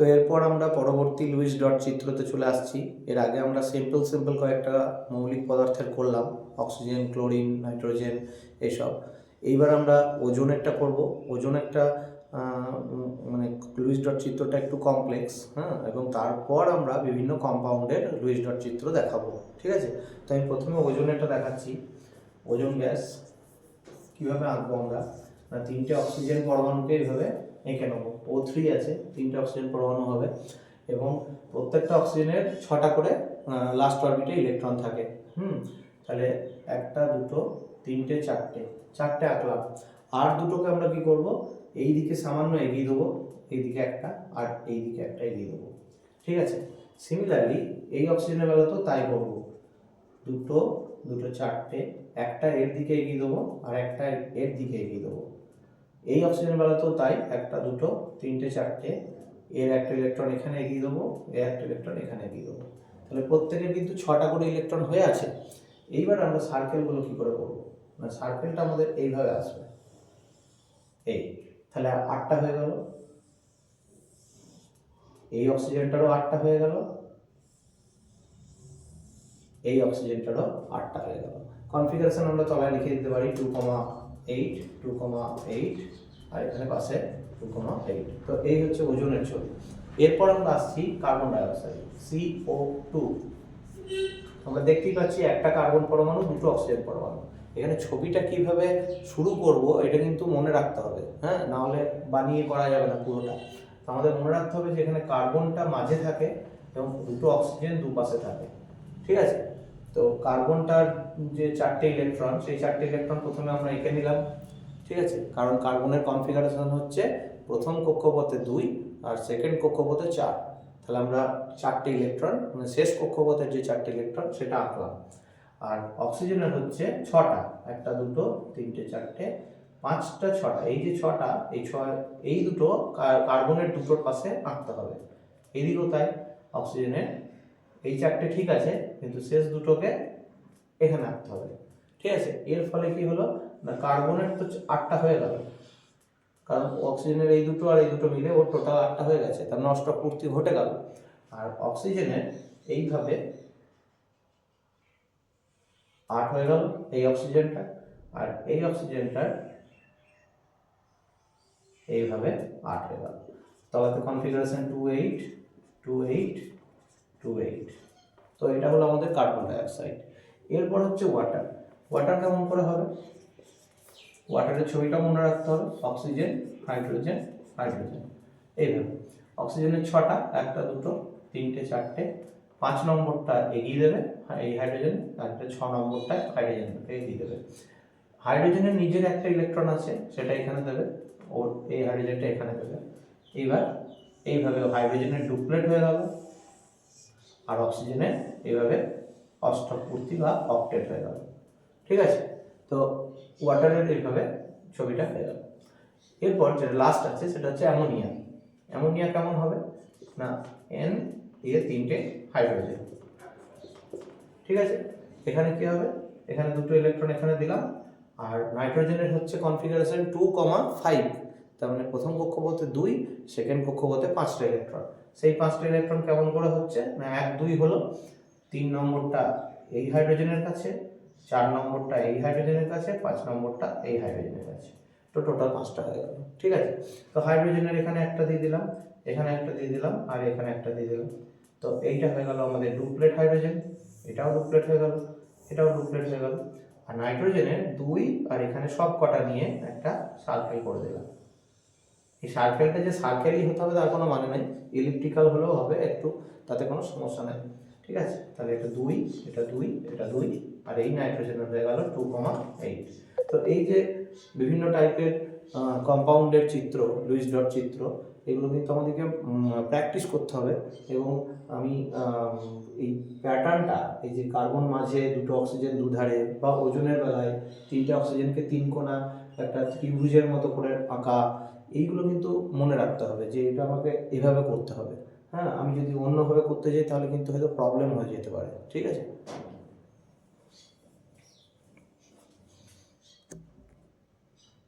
তো এরপর আমরা পরবর্তী লুইস ডট চিত্রতে চলে আসছি। এর আগে আমরা সিম্পল কয়েকটা মৌলিক পদার্থের করলাম, অক্সিজেন, ক্লোরিন, নাইট্রোজেন এইসব। এইবার আমরা ওজনেরটা করব। ওজনেরটা মানে লুইস ডট চিত্রটা একটু কমপ্লেক্স, হ্যাঁ, এবং তারপর আমরা বিভিন্ন কম্পাউন্ডের লুইস ডট চিত্র দেখাবো, ঠিক আছে। তো আমি প্রথমে ওজনেরটা দেখাচ্ছি। ওজোন গ্যাস কীভাবে আঁকবো আমরা, না তিনটে অক্সিজেন পরমাণুকে এইভাবে এঁকে নেবো। O3 আছে, তিনটে অক্সিজেন পরমাণু হবে এবং প্রত্যেকটা অক্সিজেনের 6টা করে লাস্ট অরবিটে ইলেকট্রন থাকে। তাহলে 1, 2, 3, 4টে আঁকলাম। আর দুটোকে আমরা কি করব, এই দিকে সামান্য এগিয়ে দেবো, এইদিকে একটা আর এই দিকে একটা এগিয়ে দেবো, ঠিক আছে। সিমিলারলি এই অক্সিজেনের বেলা তো তাই করবো, দুটো 4টে, একটা এর দিকে এগিয়ে দেবো আর একটা এর দিকে এগিয়ে দেবো। এই অক্সিজেন বেলাতেও তাই, 1, 2, 3, 4টে, এর একটা ইলেকট্রন এখানে এগিয়ে দেবো, এর একটা ইলেকট্রন এখানে এগিয়ে দেবো। তাহলে প্রত্যেকের কিন্তু 6টা করে ইলেকট্রন হয়ে আছে। এইবার আমরা সার্কেলগুলো কি করে করবো, না সার্কেলটা আমাদের এইভাবে আসবে, এই, তাহলে 8টা হয়ে গেল। এই অক্সিজেনটারও 8টা হয়ে গেল, এই অক্সিজেনটারও 8টা হয়ে গেল। কনফিগারেশন আমরা তলায় লিখে দিতে পারি 2,8, 2,8, আর এখানে পাশে 2,8। তো এই হচ্ছে ওজনের ছবি। এরপর আমরা আসছি কার্বন ডাইঅক্সাইড, CO2। আমরা দেখতেই পাচ্ছি একটা কার্বন পরমাণু, দুটো অক্সিজেন পরমাণু। এখানে ছবিটা কিভাবে শুরু করব এটা কিন্তু মনে রাখতে হবে, হ্যাঁ, না হলে বানিয়ে করা যাবে না পুরোটা। আমাদের মনে রাখতে হবে যে এখানে কার্বনটা মাঝে থাকে এবং দুটো অক্সিজেন দুপাশে থাকে, ঠিক আছে। তো কার্বনটার যে 4টে ইলেকট্রন, সেই 4টে ইলেকট্রন প্রথমে আমরা এঁকে নিলাম, ঠিক আছে, কারণ কার্বনের কনফিগারেশন হচ্ছে প্রথম কক্ষপথে 2 আর সেকেন্ড কক্ষপথে 4। তাহলে আমরা 4টে ইলেকট্রন, মানে শেষ কক্ষপথের যে 4টে ইলেকট্রন সেটা আঁকলাম। আর অক্সিজেনের হচ্ছে 6টা, 1, 2, 3, 4, 5টা, 6টা। এই যে 6টা, এই দুটো কার্বনের দুটোর পাশে আঁকতে হবে। এদিকেও তাই, অক্সিজেনের এই 4টে ঠিক আছে, কিন্তু শেষ দুটোকে এখানে আঁকতে হবে, ঠিক আছে। এর ফলে কি হলো, না কার্বনের তো 8টা হয়ে গেল, কারণ অক্সিজেনের এই দুটো আর এই দুটো মিলে ওর টোটাল 8টা হয়ে গেছে, তার নষ্ট পূর্তি ঘটে গেল। আর অক্সিজেনের এইভাবে 8 হয়ে গেল এই অক্সিজেনটা, আর এই অক্সিজেনটার এইভাবে 8 হয়ে গেল। তাহলে কনফিগারেশন 2,8, 2,8, 2,8। তো এটা হলো আমাদের কার্বন ডাইঅক্সাইড। এরপর হচ্ছে ওয়াটার। ওয়াটার কেমন করে হবে, ওয়াটারের ছবিটা মনে রাখতে হবে, অক্সিজেন, হাইড্রোজেন, হাইড্রোজেন, এইভাবে। অক্সিজেনের 6টা, 1, 2, 3, 4টে, 5 নম্বরটা এগিয়ে দেবে এই হাইড্রোজেন, আর 6 নম্বরটা হাইড্রোজেনকে এগিয়ে দেবে। হাইড্রোজেনের নিজের একটা ইলেকট্রন আছে, সেটা এখানে দেবে, ওর এই হাইড্রোজেনটা এখানে দেবে। এইবার এইভাবে হাইড্রোজেনের ডুপ্লেট হয়ে গেল, আর অক্সিজেনের এইভাবে অষ্টক পূর্তি বা অক্টেট হয়ে গেল, ঠিক আছে। তো ওয়াটারের এইভাবে ছবিটা হয়ে গেল। এরপর যেটা লাস্ট আছে সেটা হচ্ছে অ্যামোনিয়া। অ্যামোনিয়া কেমন হবে, না N দিয়ে 3টে হাইড্রোজেন, ঠিক আছে। এখানে কি হবে, এখানে দুটো ইলেকট্রন এখানে দিলাম, আর নাইট্রোজেনের হচ্ছে কনফিগারেশন 2,5। তার মানে প্রথম কক্ষপথে 2, সেকেন্ড কক্ষপথে 5টা ইলেকট্রন। সেই 5টা ইলেকট্রন কেমন করে হচ্ছে, না 1, 2 হলো, 3 নম্বরটা এই হাইড্রোজেনের কাছে, 4 নম্বরটা এই হাইড্রোজেনের কাছে, 5 নম্বরটা এই হাইড্রোজেনের কাছে। তো টোটাল 5টা হয়ে গেল, ঠিক আছে। তো হাইড্রোজেনের এখানে একটা দিয়ে দিলাম, এখানে একটা দিয়ে দিলাম, আর এখানে একটা দিয়ে দিলাম। তো এইটা হয়ে গেল আমাদের ডুপ্লেট হাইড্রোজেন, এটাও ডুপ্লেট হয়ে গেল, এটাও ডুপ্লেট হয়ে গেল। আর নাইট্রোজেনের 2 আর এখানে সব কটা নিয়ে একটা সার্কেল করে দিলাম। এই সার্কেলটা যে সার্কেলই হতে হবে তার কোনো মানে নেই, ইলিপ্টিক্যাল হলেও হবে একটু, তাতে কোনো সমস্যা নেই, ঠিক আছে। তাহলে এটা 2, এটা 2, এটা 2, আর এই নাইট্রোজেনের হয়ে গেল 2,8। তো এই যে বিভিন্ন টাইপের কম্পাউন্ডের চিত্র, লুইস ডট চিত্র, এগুলো কিন্তু আমাদেরকে প্র্যাকটিস করতে হবে। এবং আমি এই প্যাটার্নটা, এই যে কার্বন মাঝে দুটো অক্সিজেন দুধারে, বা ওজনের বেলায় 3টে অক্সিজেনকে 3 কোণা একটা ত্রিভুজের মতো করে আঁকা, এইগুলো কিন্তু মনে রাখতে হবে যে এটা আমাকে এভাবে করতে হবে। হ্যাঁ, আমি যদি অন্যভাবে করতে যাই তাহলে কিন্তু হয়তো প্রবলেম হয়ে যেতে পারে, ঠিক আছে।